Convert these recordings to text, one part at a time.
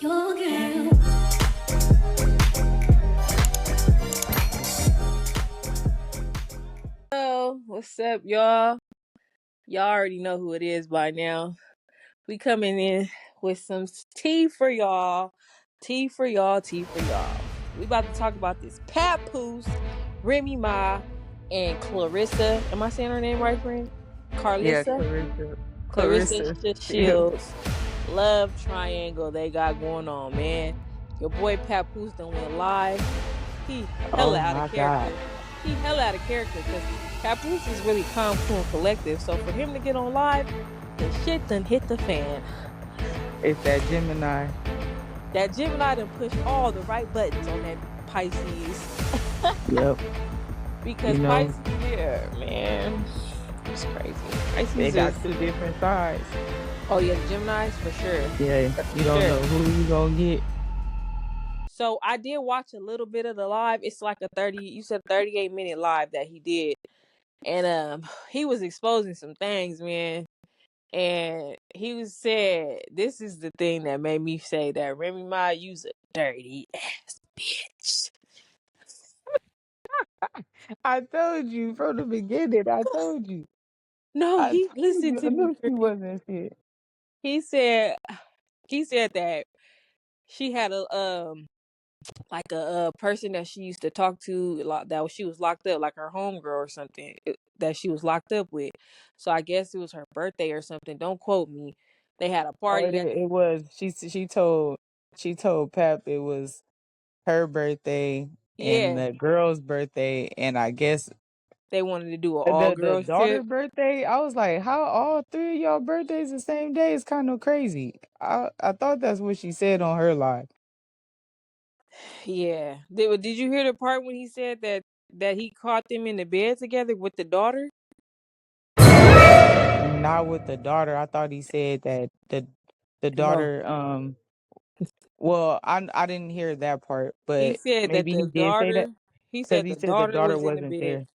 your girl. Hello, what's up, y'all? Y'all already know who it is by now. We coming in with some tea for y'all. Tea for y'all, tea for y'all. We about to talk about this PAPOOSE, Remy Ma, and Clarissa. Am I saying her name right, friend? Yeah, Carlissa? Clarissa. Clarissa Clarissa. Shields. Love triangle they got going on, man. Your boy Papoose done went live. He hella Oh out of my God. character. He hella out of character because Papoose is really calm, cool, and collective. So for him to get on live, the shit done hit the fan. It's that Gemini. That Gemini done pushed all the right buttons on that Pisces. Yep. Because You know, Pisces, yeah, man. It's crazy. they Pisces got is, two different sides. oh yeah, the Geminis for sure. Yeah, you don't Sure. know who you gonna get. So I did watch a little bit of the live. It's like a 38-minute live that he did. And he was exposing some things, man. And he was said, this is the thing that made me say that Remy Ma, you's a dirty ass bitch. I told you from the beginning. I told you. No, I he told listened you. I to me. knew she wasn't shit. He said he said that she had a like a person that she used to talk to that she was locked up, like her homegirl or something that she was locked up with. So I guess it was her birthday or something. Don't quote me. They had a Oh, party that it was. She told Pep it was her birthday and yeah, the girl's birthday, and I guess they wanted to do an all the girls daughter trip. birthday. I was like, how all three of y'all birthdays the same day is kind of crazy. I thought that's what she said on her live. Yeah. Did you hear the part when he said that he caught them in the bed together with the daughter? Not with the daughter. I thought he said that the No. daughter. Well, I didn't hear that part, He but said that maybe he the did say that daughter he because said he the said the daughter daughter was in the wasn't bed. there.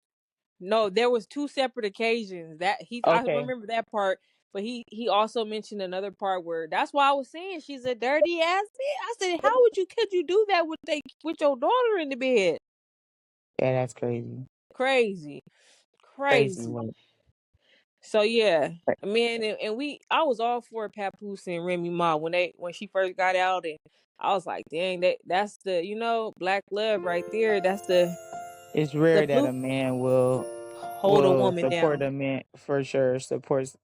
No, there was two separate occasions. That he I Okay, remember that part, but he also mentioned another part where that's why I was saying she's a dirty ass bitch. I said, how could you do that with your daughter in the bed? yeah, that's crazy. Crazy. Crazy Crazy. work. So yeah, man, and I was all for Papoose and Remy Ma when she first got out, and I was like, dang, that's the black love right there. That's It's the rare that blue a man will hold a woman support down. a man for sure. Support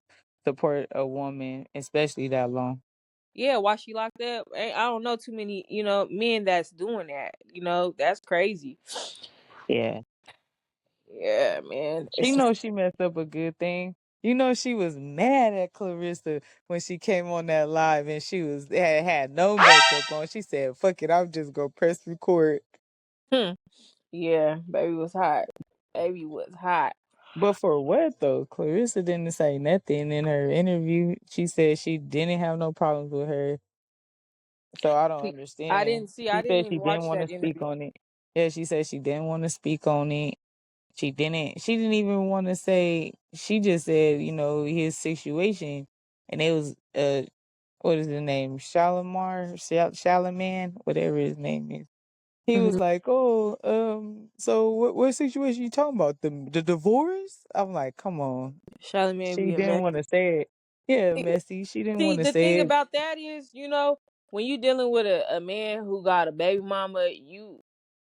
a woman, especially that long. Yeah, while she locked up, I don't know too many men that's doing that. That's crazy. Yeah. Yeah, man. She knows she messed up a good thing. You know she was mad at Clarissa when she came on that live and she had no makeup on. She said, "Fuck it, I'm just gonna press record." Yeah, baby was hot. Baby was hot. But for what though? Clarissa didn't say nothing in her interview. She said she didn't have no problems with her. So I don't understand. I She didn't said even she didn't watch want to that speak interview. on it. Yeah, she said she didn't want to speak on it. She didn't even want to say, she just said, his situation. And it was what is his name? Shalaman, whatever his name is. He was Mm-hmm. like, "Oh, so what situation you talking about? The divorce?" I'm like, "Come on." Charlamagne She being didn't want messy. to say it. Yeah, messy. She didn't See, want to the thing say it. about that is, when you dealing with a man who got a baby mama,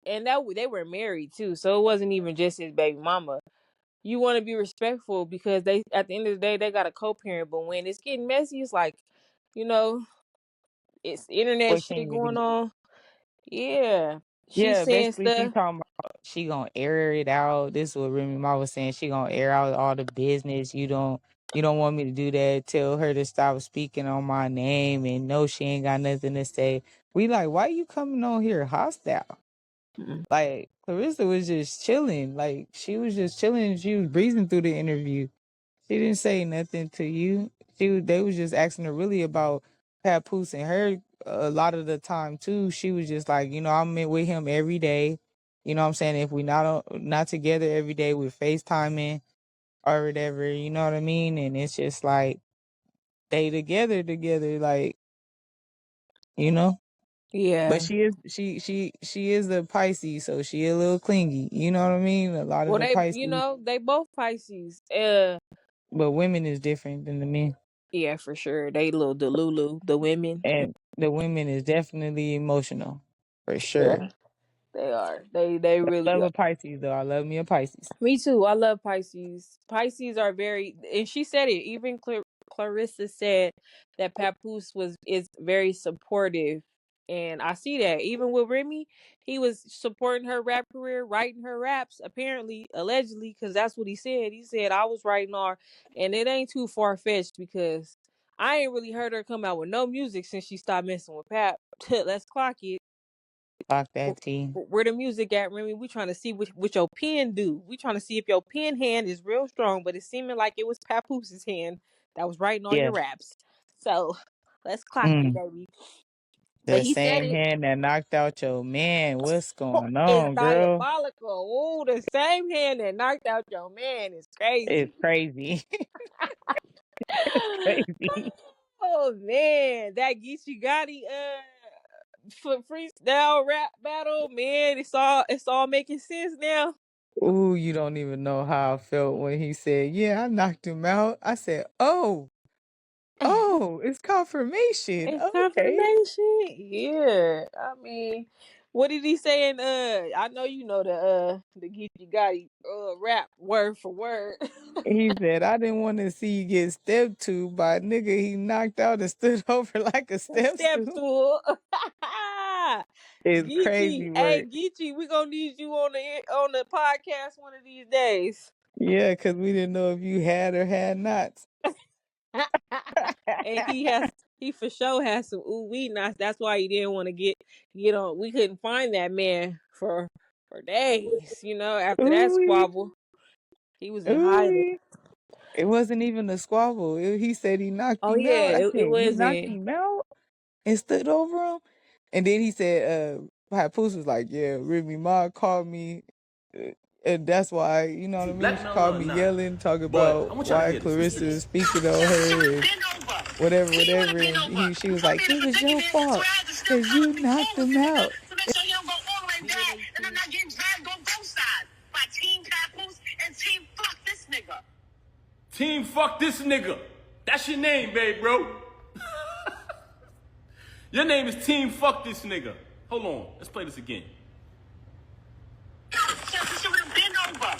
and that they were married too, so it wasn't even just his baby mama. You want to be respectful because they, at the end of the day, they got a co-parent. But when it's getting messy, it's like, you know, it's internet What can shit you going do? on. Yeah, she's Yeah, saying basically she stuff. talking about she gonna air it out. This is what Remy Ma was saying. She gonna air out all the business. You don't want me to do that. Tell her to stop speaking on my name and no, she ain't got nothing to say. We like, why you coming on here hostile? Mm. Like Clarissa was just chilling. Like she was just chilling. She was breezing through the interview. She didn't say nothing to you. They was just asking her really about Papoose and her a lot of the time too. She was just like, I'm with him every day. You know what I'm saying? If we not together every day, we're FaceTiming or whatever, you know what I mean? And it's just like they together, like you know. But Yeah. she is a Pisces, so she a little clingy. You know what I mean? A lot of Well, the Pisces, they both Pisces. but women is different than the men, Yeah, for sure. They little delulu, the women. and the women is definitely emotional, for sure. Yeah, they are. They really Love are. a Pisces though. I love me a Pisces. Me too. I love Pisces. Pisces are very, and she said it. Even Clarissa said that Papoose is very supportive, and I see that. Even with Remy, he was supporting her rap career, writing her raps. Apparently, allegedly, because that's what he said. He said I was writing all, and it ain't too far fetched because I ain't really heard her come out with no music since she stopped messing with Pap. Let's clock it. Fuck that tea. Where the music at, Remy? We trying to see what your pen do. We trying to see if your pen hand is real strong, but it's seeming like it was Papoose' hand that was writing all your Yeah. raps. So let's clock it, Mm. baby. But The he said same it. hand that knocked out your man. What's going It's on, girl? diabolical. Ooh, the same hand that knocked out your man is It's crazy. crazy. It's crazy. Oh man, that Geechee Gotti for freestyle rap battle, man, it's all making sense now. Ooh, you don't even know how I felt when he said, "Yeah, I knocked him out." I said, "Oh, oh, it's confirmation." It's Okay. confirmation. Yeah. I mean, what did he say in I know you know the Geechee Gotti rap word for word. He said, "I didn't want to see you get stepped to by a nigga he knocked out and stood over like a step Step stool." stool. It's Geechee, crazy hey work. Geechee, we gonna need you on the podcast one of these days. Yeah, because we didn't know if you had or had not. And he for sure has some ooh wee knots. That's why he didn't want to get on. We couldn't find that man for days. After that Ooh, squabble, he was in hiding. ooh. It wasn't even a squabble. He said he knocked Oh him yeah, out. I it said, "You knocked wasn't. him out and stood over him?" And then he said, Papoose was like, "Yeah, Remy Ma called me, uh, and that's why, you know what See, I mean? black She men called or me not. yelling, talking But I about want y'all to why hear this. Listen to Clarissa is this. speaking on He should her have and been over. whatever, He would whatever." have been And over. she You was put like, me in "It a was your predicament, so fault I had to still because try you to be cool knocked with him the nigga out." to make sure he don't go all the way back and I'm not getting dragged on both sides by Team Papoose and Team Fuck This Nigga. Team fuck this nigga. That's your name, babe, bro. Your name is Team fuck this nigga. Hold on. Let's play this again. She would have been over.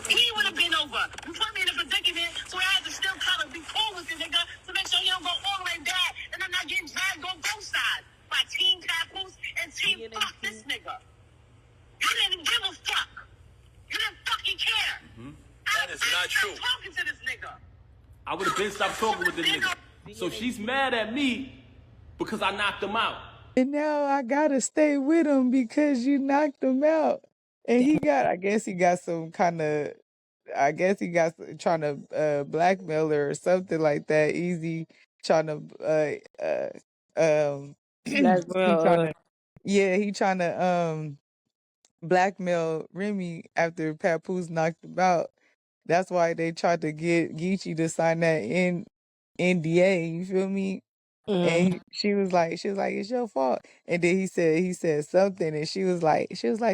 He would have been over. You put me in a predicament, so I had to still kind of be cool with the nigga to make sure he don't go all the way back and I'm not getting dragged on both sides by Team Papoose and Team Fuck This Nigga. You didn't give a fuck. You didn't fucking care. That is not true. Talking to this nigga. I would have been stopped talking with this nigga. So she's mad at me because I knocked him out. And now I gotta stay with him because you knocked him out. And I guess he got some kind of, trying to blackmail her or something like that. Easy trying to, Black he trying girl. to, yeah, he trying to blackmail Remy after Papoose knocked him out. That's why they tried to get Geechee to sign that NDA. You feel me? And she was like, "It's your fault." And then he said something, and she was like,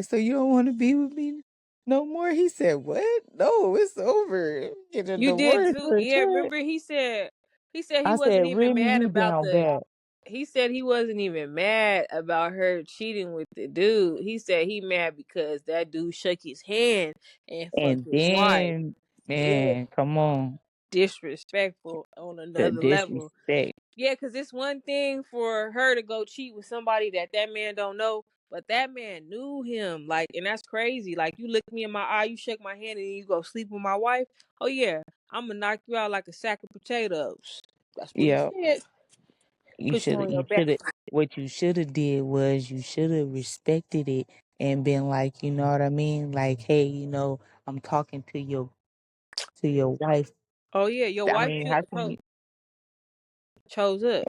"So you don't want to be with me no more?" He said, "What? No, it's over. Get a You did divorce too. for Yeah, sure." remember he said he I said, wasn't even "Remy, mad you about down bad." he said he wasn't even mad about her cheating with the dude. He said he mad because that dude shook his hand and fucked And his wife. then, Yeah, man, come on, disrespectful on the another level. disrespect. Yeah, because it's one thing for her to go cheat with somebody that man don't know, but that man knew him. Like, and that's crazy. Like, you look me in my eye, you shake my hand, and you go sleep with my wife. Oh yeah, I'm gonna knock you out like a sack of potatoes. That's what he Yeah, said. Put you on your you back. should have. What you should have did was you should have respected it and been like, you know what I mean? Like, hey, I'm talking to your wife. Oh yeah, your I wife mean, how can chose up.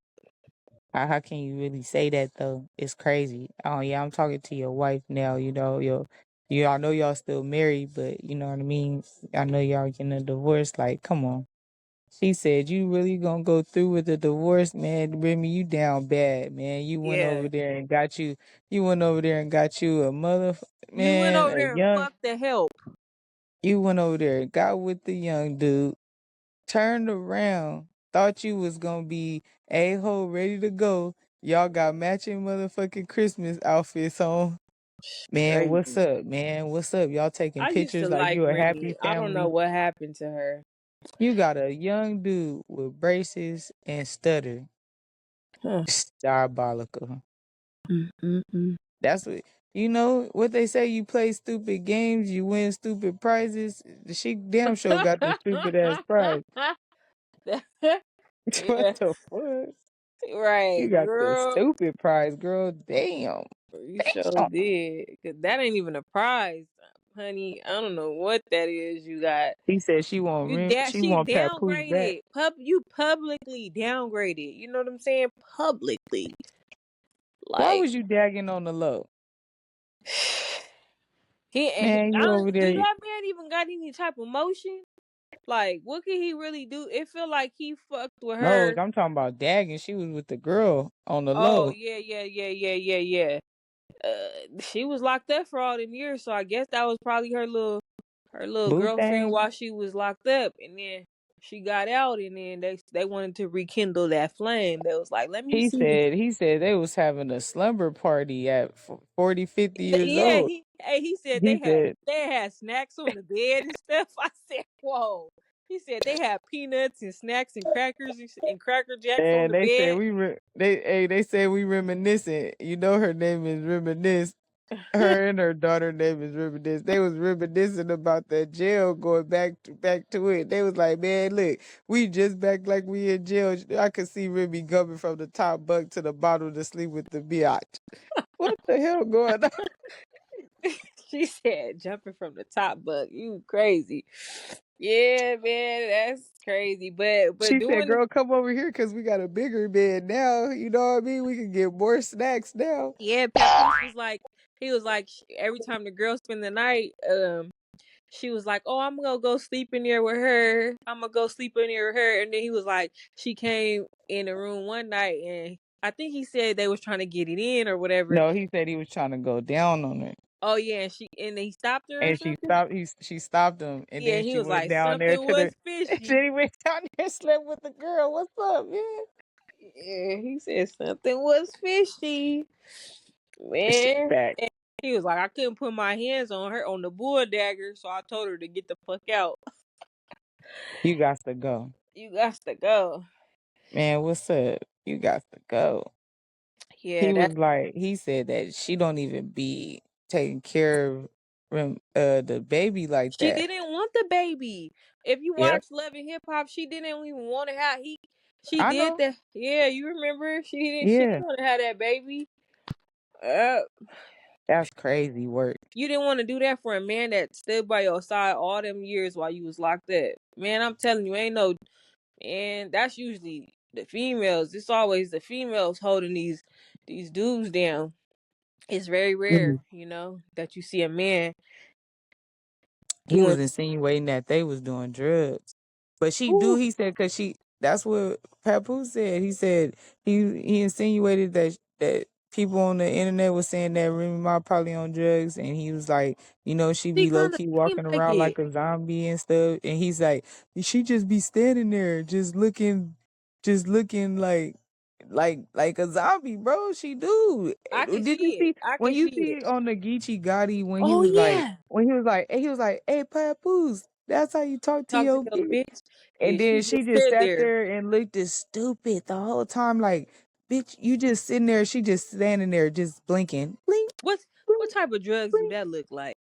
how can you really say that though? It's crazy. Oh yeah, I'm talking to your wife now. I know y'all still married, but you know what I mean. I know y'all getting a divorce. Like, come on. She said, "You really gonna go through with the divorce, man? Remy, you down bad, man. You went Yeah. over there and got you. You went over there and got you a mother, You went man, over a there and young. fucked the help. You went over there and got with the young dude. Turned around, thought you was gonna be a-hole ready to go. Y'all got matching motherfucking Christmas outfits on. Man, what's Crazy. up, man? What's up? Y'all taking I used to pictures like like you a happy Remy. I don't know family. what happened to her. You got a young dude with braces and stutter. Huh. Diabolical. Mm-mm-mm. That's what what they say. You play stupid games, you win stupid prizes. She damn sure got the stupid ass prize. What Yeah, the fuck? right, You got the girl. stupid prize, girl. Damn. You sure Damn. did. 'Cause that ain't even a prize, honey. I don't know what that is you got. He said she She want Papoose back. downgraded. You publicly downgraded. You know what I'm saying? Publicly. Why Like was you dagging on the low? Man, I you over do there. that man even got any type of motion? Like, what could he really do? It feel like he fucked with No, her. I'm talking about dagging. She was with the girl on the Oh low. yeah, yeah, yeah, yeah, yeah, yeah. She was locked up for all them years, so I guess that was probably her little Boo girlfriend thing. while she was locked up, and then she got out, and then they wanted to rekindle that flame. They was like, let me see. He said they was having a slumber party at 40, 50 years Yeah, old. he said He said, they had snacks on the bed and stuff. I said, whoa. He said they had peanuts and snacks and crackers and cracker jacks on and the they said bed. they said we reminiscing. You know her name is Reminisce. Her and her daughter name is Reminisce. They was reminiscing about that jail, going back to it. They was like, man, look, we just back like we in jail. I could see Remy coming from the top bunk to the bottom to sleep with the biatch. What the hell going on? She said jumping from the top bunk. You crazy. Yeah, man, that's crazy. But She said, doing girl, come over here because we got a bigger bed now. You know what I mean? We can get more snacks now. yeah, Papoose was like he was like every time the girls spend the night, she was like, "Oh, I'm gonna go sleep in there with her. I'm gonna go sleep in there with her." And then he was like, she came in the room one night, and I think he said they was trying to get it in or whatever. No, he said he was trying to go down on her. Oh yeah, and he stopped her or And she something. stopped she stopped him and Yeah, then he she was went like down there something to the was fishy. then he went down there and slept with the girl. What's up, man? Yeah, he said something was fishy, Shit man. back. And he was like, I couldn't put my hands on her on the bull dagger, so I told her to get the fuck out. You got to go. You got to go. Man, what's up? You got to go. Yeah, that He said that she don't even be taking care of the baby like she that. didn't want the baby. If you Yep. watch Love and Hip Hop, she didn't even want to have he. She I did know. that. Yeah, you remember? She didn't Yeah. want to have that baby. Uh, That's crazy work. you didn't want to do that for a man that stood by your side all them years while you was locked up. Man, I'm telling you, ain't no. And that's usually the females. It's always the females holding these dudes down. It's very rare, Mhm. that you see a man He doing. was insinuating that they was doing drugs. But Ooh, he said, cause that's what Papoose said. He said he insinuated that people on the internet was saying that Remy Ma probably on drugs, and he was like, she she be low kind of key seemed walking like around it. like a zombie and stuff, and he's like, she just be standing there, just looking like a zombie, bro. She do. I can Did you see it. see I when can you see it. see on the Geechee Gotti Oh yeah. he was like, hey, Papoose, that's how you talk to Talk to your your bitch. bitch. And And she then she just just stood sat there. there and looked as stupid the whole time, like, bitch, you just sitting there. She just standing there, just blinking, blink, What blink, type of drugs do blink. that look like?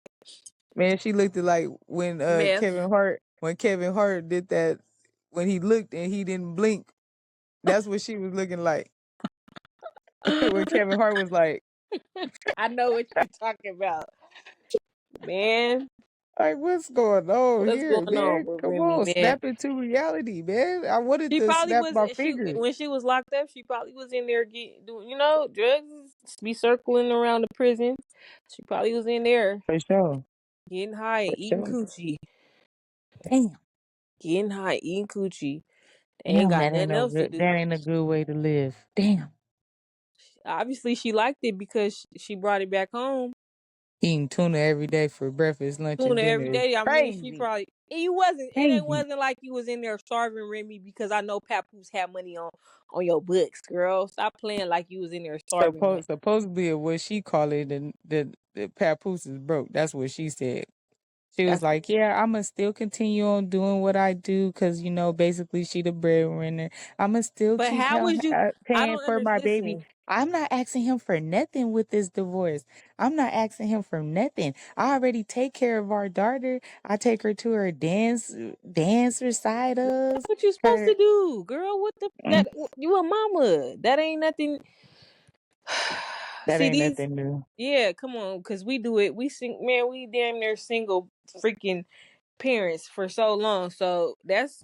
Man, she looked at like when Meth. Kevin Hart did that when he looked and he didn't blink. That's what she was looking like when Kevin Hart was I know what you're talking about. Man, like, what's going on what's here, going on man? with Come Remy, on, man? snap into reality, man. I wanted She to probably snap was my she fingers when she was locked up. She probably was in there doing drugs be circling around the prison. She probably was in there for sure, getting high and for eating sure. coochie, Damn. getting high eating coochie. Ain't Damn, got that ain't nothing no else to good. do. That ain't a good way to live. Damn. Obviously, she liked it because she brought it back home. Eating tuna every day for breakfast, lunch, and Tuna dinner every is day. I mean, she crazy. probably you wasn't. It Crazy. wasn't like you was in there starving Remy because I know Papoose had money on your books, girl. Stop playing like you was in there starving him. Supposedly, what she called it, the papoose is broke. That's what she said. She was That's like, "Yeah, I'ma still continue on doing what I do, cause basically she the breadwinner. I'ma still but keep how was you? I paying don't for my understand. baby. Listen, I'm not asking him for nothing with this divorce. I'm not asking him for nothing. I already take care of our daughter. I take her to her dance recitals. what you supposed Her to do, girl? What the mm, that you a mama? That ain't nothing. that See ain't these. nothing new. Yeah, come on, cause we do it. We sing, man. We damn near single freaking parents for so long. So that's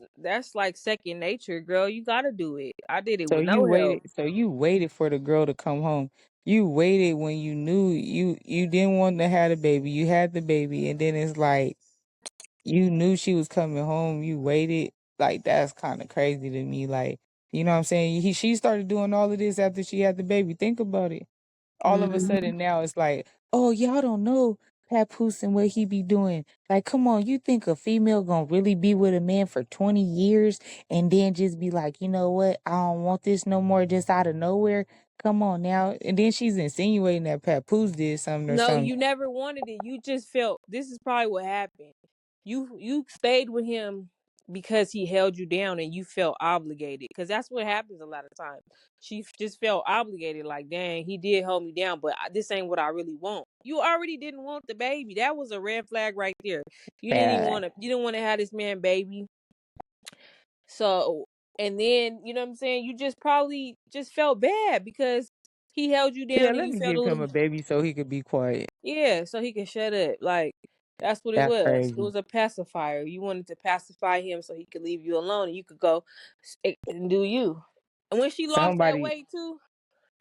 like second nature, girl. You gotta do it. I did it So with you no help. waited. So you waited for the girl to come home. You waited when you knew you didn't want to have the baby. You had the baby, and then it's like you knew she was coming home. You waited. Like that's kind of crazy to me. Like you know what I'm saying. She started doing all of this after she had the baby. Think about it. All of a Mhm. sudden now it's like, oh, y'all don't know Papoose and what he be doing. Like, come on, you think a female gonna really be with a man for 20 years and then just be like, you know what, I don't want this no more just out of nowhere? Come on now. And then she's insinuating that Papoose did something or No, something. you never wanted it. You just felt this is probably what happened. You stayed with him because he held you down and you felt obligated. Because that's what happens a lot of times. Just felt obligated, like, dang, he did hold me down, but this ain't what I really want. You already didn't want the baby. That was a red flag right there. You didn't even Man. want to. You didn't want to have this man baby. So, and then you know what I'm saying. You just probably just felt bad because he held you Yeah, down and let you me felt a give him little. a baby so he could be quiet. Yeah, so he can shut up. Like that's what it That's was. It crazy. was a pacifier. You wanted to pacify him so he could leave you alone and you could go and do you. And when she lost that Somebody weight too,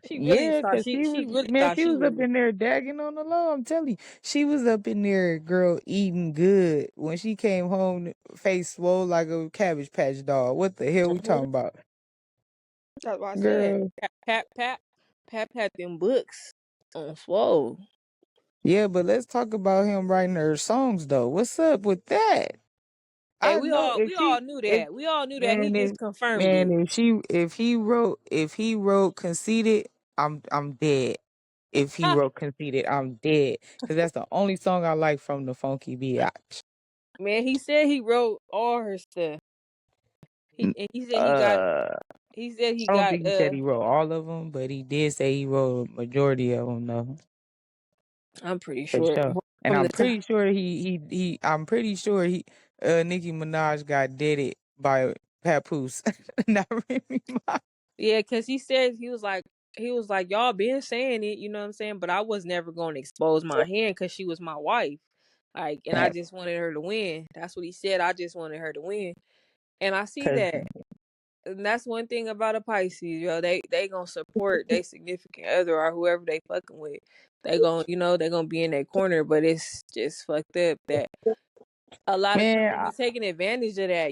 she really Yeah, thought cause she was she really man, thought she she was was up in there dagging on the low. I'm telling you, she was up in there, girl, eating good. When she came home, face swole like a Cabbage Patch doll. What the hell we Mhm. talking about, That's what I said. girl? Pat had them books on swole. Yeah, but let's talk about him writing her songs though. What's up with that? Hey, I know we all knew if that. We all knew that. He man just if confirmed it. if he wrote conceited, I'm dead. If he wrote conceited, I'm dead. Cause that's the only song I like from the Funky Biatch. Man, he said he wrote all her stuff. He said Uh, he I don't got think he said he wrote all of them, but he did say he wrote a majority of them, though, I'm pretty for sure sure. And from the I'm time. pretty sure I'm pretty sure Nicki Minaj got deaded by Papoose, not Remy Ma. Yeah, cause he said he was like y'all been saying it, you know what I'm saying, but I was never going to expose my hand because she was my wife, like, and I Man, just wanted her to win. That's what he said. I just wanted her to win, and I see cause that. And that's one thing about a Pisces, yo. They gonna support their significant other or whoever they fucking with. They gonna be in their corner, but it's just fucked up that a lot of people man, be taking advantage of that.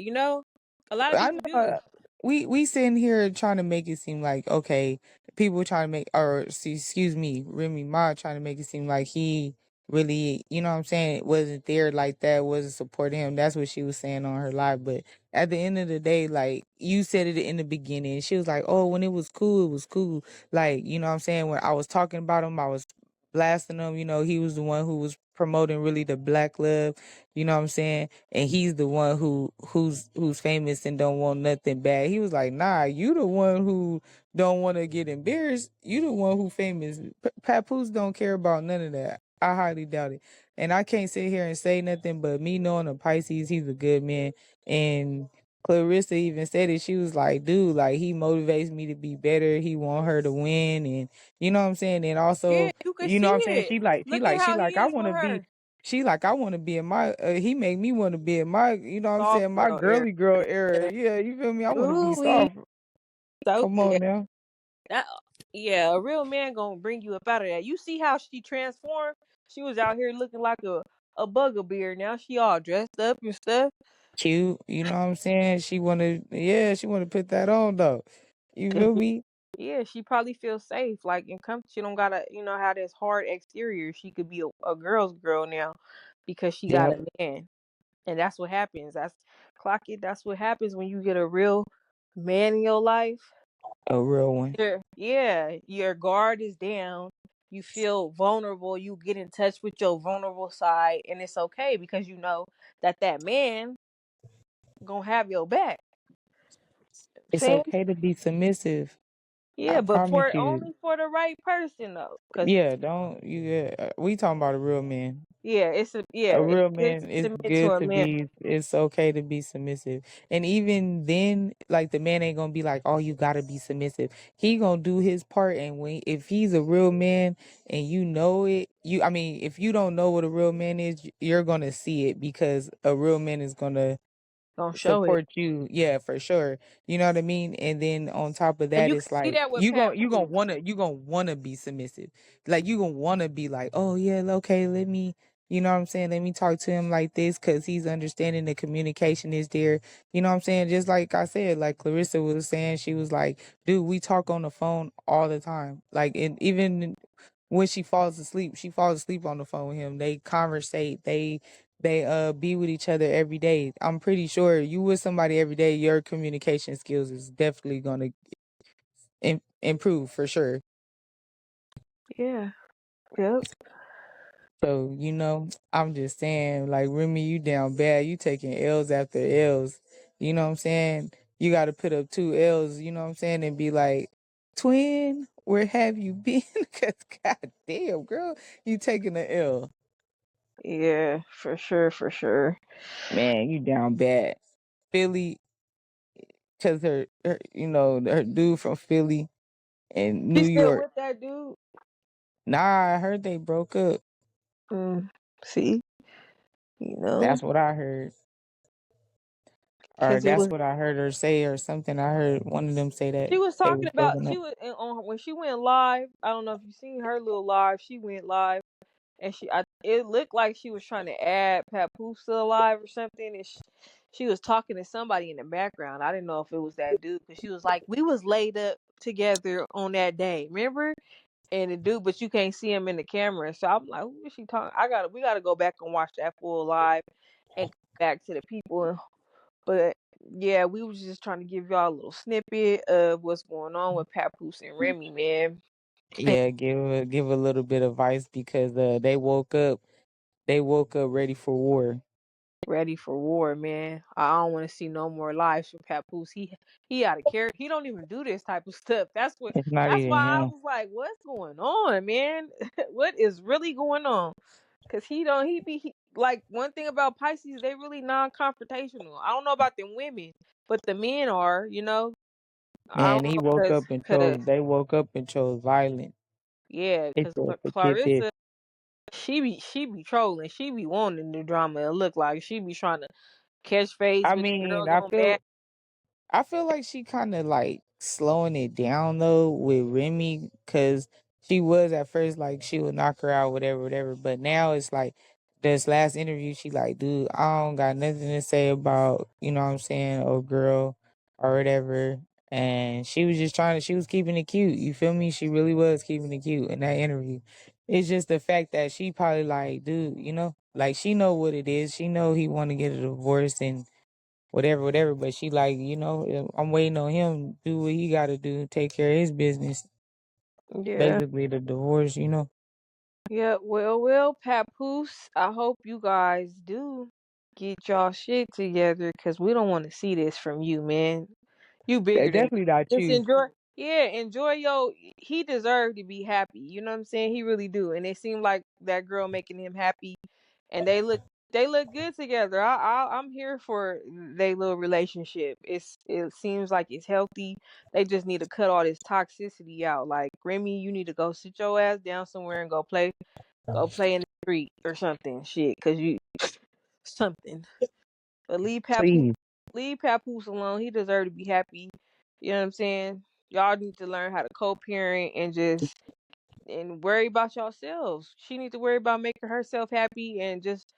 A lot of I people do. know we sitting here trying to make it seem like okay, people trying to make excuse me, Remy Ma trying to make it seem like he really, you know what I'm saying, wasn't there like that, wasn't supporting him. That's what she was saying on her live. But at the end of the day, like you said it in the beginning, she was like, oh, when it was cool, it was cool. Like, you know what I'm saying? When I was talking about him, I was blasting him, he was the one who was promoting really the black love, you know what I'm saying? And he's the one who's famous and don't want nothing bad. He was like, nah, you the one who don't want to get embarrassed. You the one who famous. Papoose don't care about none of that. I highly doubt it. And I can't sit here and say nothing, but me knowing a Pisces, he's a good man. And Clarissa even said it. She was like, dude, like he motivates me to be better. He want her to win. And you know what I'm saying? And Yeah, also, you can you know see what I'm saying? it. She Look at how he I is want with to be her. She like, I want to be in my, he make me want to be in my, you know what I'm Soft saying, my girl era. girly girl era. Yeah. Yeah, you feel me? I want to be Ooh, soft. so Come yeah. on now. That, yeah, a real man gonna bring you up out of that. You see how she transformed? She was out here looking like a bugaboo. Now she all dressed up and stuff. cute. You know what I'm saying? She wanna put that on though. You feel me? Yeah, she probably feels safe. Like in come, she don't gotta, have this hard exterior. She could be a girl's girl now because she got Yeah, a man, and that's what happens. That's clock it. That's what happens when you get a real man in your life. a real one. Your guard is down. You feel vulnerable. You get in touch with your vulnerable side, and it's okay because you know that man gonna have your back. It's Saying okay to be submissive. I yeah, but promise for you. only for the right person though, because Yeah, don't you we talking about a real man. A it's real good to man, it's submit to good a to man. be, it's okay to be submissive. And even then, like the man ain't gonna be like, oh, you gotta be submissive. He gonna do his part. And if he's a real man and you know it, I mean, if you don't know what a real man is, you're gonna see it because a real man is gonna Gonna show it, support you, yeah, for sure. You know what I mean? And then on top of and that, you can it's see like that with Papoose. you gonna wanna be submissive. Like you gonna wanna be like, oh yeah, okay, let me, you know what I'm saying, let me talk to him like this because he's understanding, the communication is there. You know what I'm saying? Just like I said, like Clarissa was saying, she was like, dude, we talk on the phone all the time. Like, and even when she falls asleep on the phone with him. They conversate, they be with each other every day. I'm pretty sure you with somebody every day, your communication skills is definitely gonna improve for sure. Yeah, yep, So, I'm just saying, like, Remy, you down bad. You taking L's after L's. You know what I'm saying? You got to put up two L's, you know what I'm saying? And be like, twin, where have you been? Because, god damn, girl, you taking the L. yeah, for sure, for sure. Man, you down bad. Philly, because her dude from Philly and New She's still York. with that dude. Nah, I heard they broke up. Mm, see, That's what I heard. Or because it that's was what I heard her say or something. I heard one of them say that she was they talking was about broken up. on when she went live. I don't know if you seen her little live. She went live and it looked like she was trying to add Papoose to the live or something. And she was talking to somebody in the background. I didn't know if it was that dude because she was like, "We was laid up together on that day, remember?" And the dude, but you can't see him in the camera. So I'm like, "Who is she talking?" We gotta go back and watch that full live and come back to the people. But yeah, we was just trying to give y'all a little snippet of what's going on with Papoose and Remy, man. Yeah, give a little bit of advice because they woke up ready for war. Ready for war, man. I don't want to see no more lives from Papoose. He out of character. He don't even do this type of stuff. It's not That's even why I him. was like, what's going on, man? What is really going on? Cause he don't like one thing about Pisces, they really non-confrontational. I don't know about them women, but the men are. I Man, don't know, cause they woke up and chose violence. yeah, They cause said forget this. Clarissa, she be trolling, she be wanting the drama. It look like she be trying to catch phase I with the mean, girls on bad. I feel like she kind of like slowing it down though with Remy because she was at first like she would knock her out, whatever, whatever. But now it's like this last interview, she like, dude, I don't got nothing to say about, you know what I'm saying, oh girl or whatever. And she was keeping it cute. You feel me? She really was keeping it cute in that interview. It's just the fact that she probably like, dude, like she know what it is. She know he want to get a divorce and whatever, whatever. But she like, I'm waiting on him to do what he got to do, take care of his business. Yeah. Basically, the divorce. Yeah, well, Papoose, I hope you guys do get y'all shit together because we don't want to see this from you, man. You bigger than Definitely not just you, enjoy he deserved to be happy. You know what I'm saying? He really do. And it seemed like that girl making him happy and they look good together. I'm here for their little relationship. It seems like it's healthy. They just need to cut all this toxicity out. Like Remy, you need to go sit your ass down somewhere and go play in the street or something. Shit, cause you something. But please. leave Papoose alone. He deserves to be happy. You know what I'm saying? Y'all need to learn how to co-parent and worry about yourselves. She needs to worry about making herself happy and just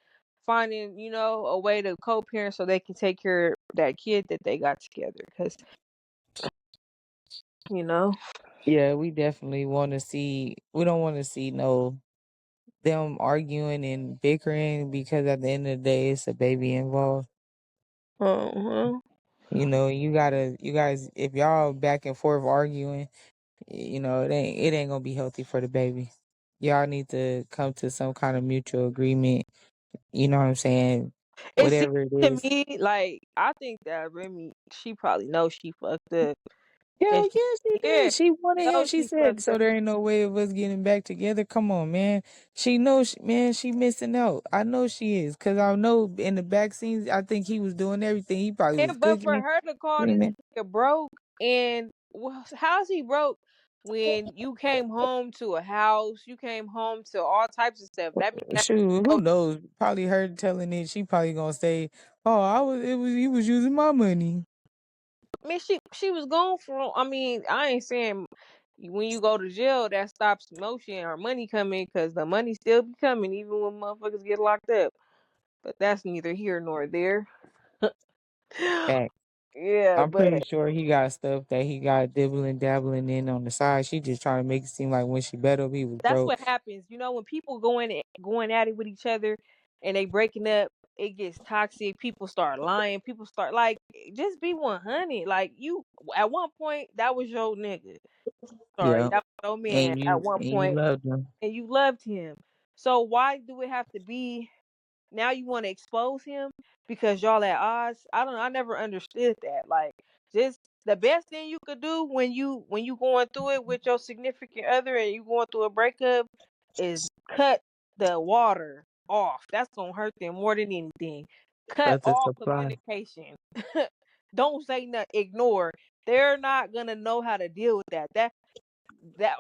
finding, a way to co-parent so they can take care of that kid that they got together. Because, you know, Yeah, we definitely want to see. We don't want to see no them arguing and bickering because at the end of the day, it's a baby involved. uh-huh. You guys, if y'all back and forth arguing, it ain't gonna be healthy for the baby. Y'all need to come to some kind of mutual agreement. You know what I'm saying? It seems Whatever it to is. me like I think that Remy, she probably knows she fucked up. And Hell she, yeah, she yeah, did. She wanted him. knows She she said, fucked so up. there ain't no way of us getting back together. Come on, man. She knows, man, she missing out. I know she is. Because I know in the back scenes, I think he was doing everything. He probably was And but for cooking. her to call this Cleaning. nigga broke, and how's he broke when you came home to a house, you came home to all types of stuff? That means that Shoot, who knows? Probably her telling it. She probably gonna say, "Oh, he was using my money." I mean, she was gone for. I mean, I ain't saying when you go to jail that stops motion or money coming because the money still be coming even when motherfuckers get locked up. But that's neither here nor there. Fact. Yeah, I'm but pretty sure he got stuff that he got dibbling dabbling in on the side. She just trying to make it seem like when she bet up, he was that's broke. what happens. When people going at it with each other and they breaking up, it gets toxic. People start lying. People start like just be 100. Like you at one point that was your nigga. Sorry, Yeah, that was your man and at you one and you point, loved him. and you loved him. So why do it have to be now you want to expose him because y'all at odds? I don't know. I never understood that. Like, just the best thing you could do when you going through it with your significant other and you going through a breakup is cut the water off. That's gonna hurt them more than anything. Cut Cut the all supply. communication. Don't say nothing. Ignore. They're not gonna know how to deal with that. That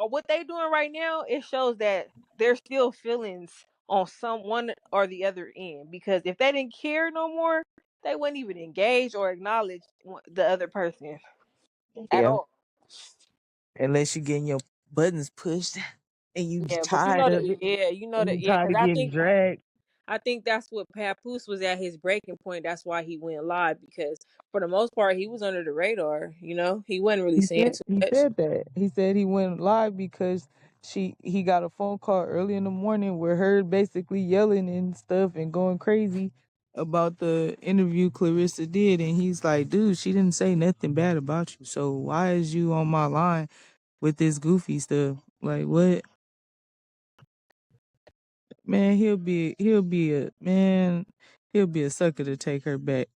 what they doing right now, it shows that there's still feelings on someone or the other end, because if they didn't care no more, they wouldn't even engage or acknowledge the other person at Yeah, all. unless you getting your buttons pushed and you Yeah, but tired of it you know and that, you yeah, tired because of getting dragged. I think that's what Papoose was at his breaking point. That's why he went live, because for the most part he was under the radar. He wasn't really saying too He much. said that. He said he went live because he got a phone call early in the morning with her basically yelling and stuff and going crazy about the interview Clarissa did, and he's like, dude, she didn't say nothing bad about you. So why is you on my line with this goofy stuff? Like what? Man, he'll be a sucker to take her back.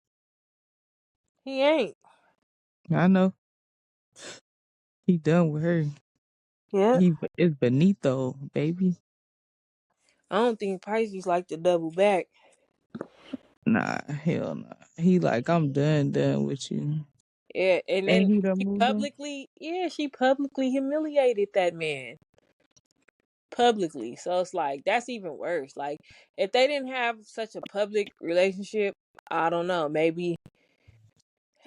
He ain't. I know. He done with her. Yeah, He is Benito, baby. I don't think Pisces like to double back. Nah, hell nah. He like, I'm done with you. Yeah, and And then he done moved on. she publicly humiliated that man publicly. So it's like that's even worse. Like if they didn't have such a public relationship, I don't know. Maybe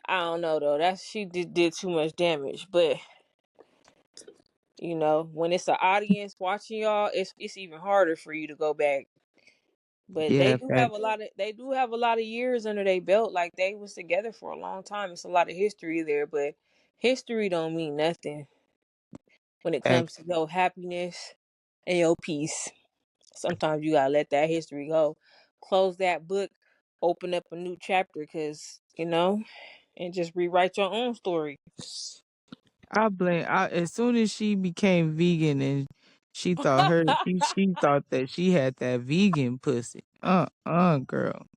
I don't know though. That's she did too much damage. But when it's an audience watching y'all, it's even harder for you to go back. But Yeah, fact. they do have a lot of years under their belt. Like they was together for a long time. It's a lot of history there, but history don't mean nothing when it Fact. comes to your happiness and your peace. Sometimes you gotta let that history go, close that book, open up a new chapter, and just rewrite your own story. As soon as she became vegan and she thought that she had that vegan pussy. Girl.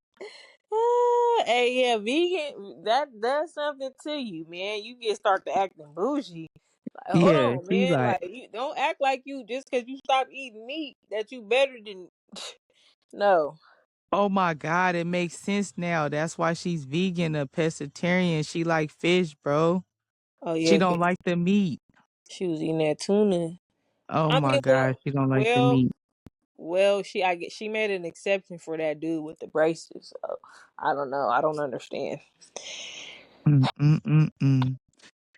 Hey, yeah, vegan, that does something to you, man. You get start to acting bougie. Like, hold Yeah, on, she man. like, Like, you don't act like you just because you stop eating meat that you better than. No. oh my God, it makes sense now. That's why she's vegan, a pescatarian. She like fish, bro. Oh She yeah, don't 'cause like the meat. she was eating that tuna. Oh I my mean, God, she don't like the well, meat. she made an exception for that dude with the braces. So I don't know. I don't understand. Mm.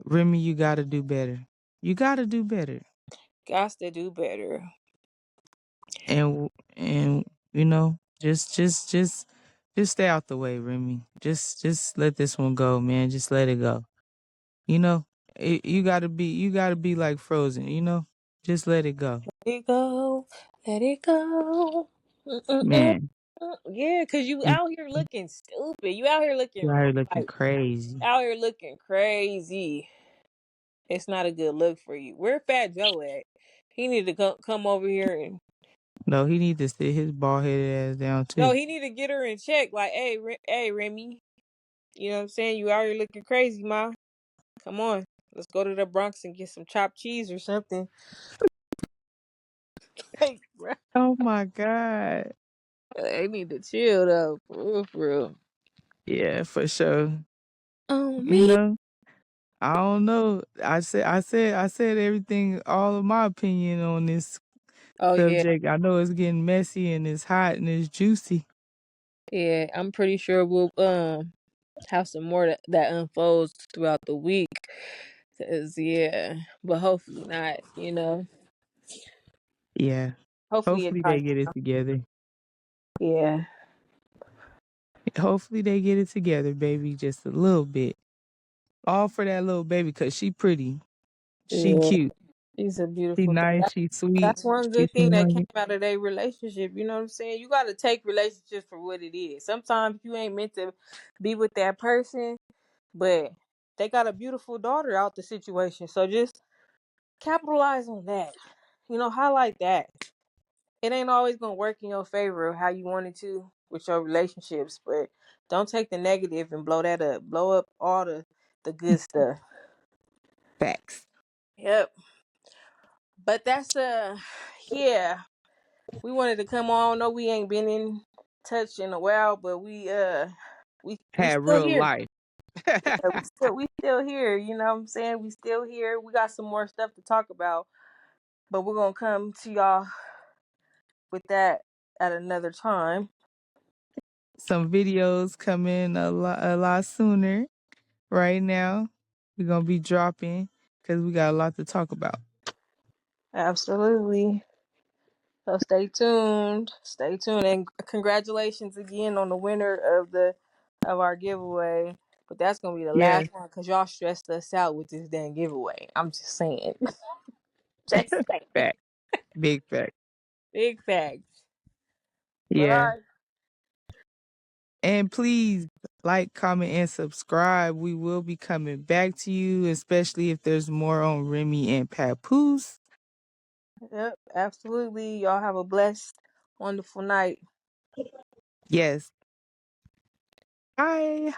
Remy, you gotta do better. You gotta do better. Got to do better. And you know. Just stay out the way, Remy. Just let this one go, man. Just let it go. You know, you gotta be like Frozen. You know, just let it go, Let it go. Let it go. Mm-mm-mm. man. Yeah, cause you You out here looking stupid. You out here looking out here looking like crazy. out here looking crazy. It's not a good look for you. Where Fat Joe at? He need to come over here and No, he need to sit his bald headed ass down no, too. he need to get her in check. Like, hey, hey, Remy, you know what I'm saying? You out here looking crazy, ma. Come on, let's go to the Bronx and get some chopped cheese or something. Hey, bro, Oh my god. they need to chill though, for real, for real. Yeah, for sure. Oh You man. know, I don't know. I said everything, all of my opinion on this Oh yeah, subject. I know it's getting messy and it's hot and it's juicy. yeah. I'm pretty sure we'll have some more that unfolds throughout the week. Cause yeah, but hopefully not. You know, Yeah. hopefully it Hopefully they dies get it down. together. Yeah, Hopefully they get it together, baby, just a little bit. All for that little baby, cause she pretty. She yeah. cute. She's a She beautiful thing. nice. She sweet. That's one She good thing seem that like came it. out of their relationship. You know what I'm saying? You got to take relationships for what it is. Sometimes you ain't meant to be with that person, but they got a beautiful daughter out the situation. So just capitalize on that. You know, highlight that. It ain't always gonna work in your favor how you want it to with your relationships, but don't take the negative and blow that up. Blow up all the good stuff. Facts. Yep. But that's yeah. We wanted to come on. No, we ain't been in touch in a while, but we Had still real here. life. Yeah, we still here. You know what I'm saying? We still here. We got some more stuff to talk about, but we're gonna come to y'all with that at another time. Some videos coming a lot sooner. Right now, we're gonna be dropping because we got a lot to talk about. Absolutely. So stay tuned. Stay tuned, and congratulations again on the winner of our giveaway. But that's gonna be the Yes, last one because y'all stressed us out with this damn giveaway. I'm just saying. Just saying. fact, big fact. Big facts. But all Yeah, right. and please like, comment, and subscribe. We will be coming back to you, especially if there's more on Remy and Papoose. Yep, absolutely. Y'all have a blessed, wonderful night. Yes. Bye.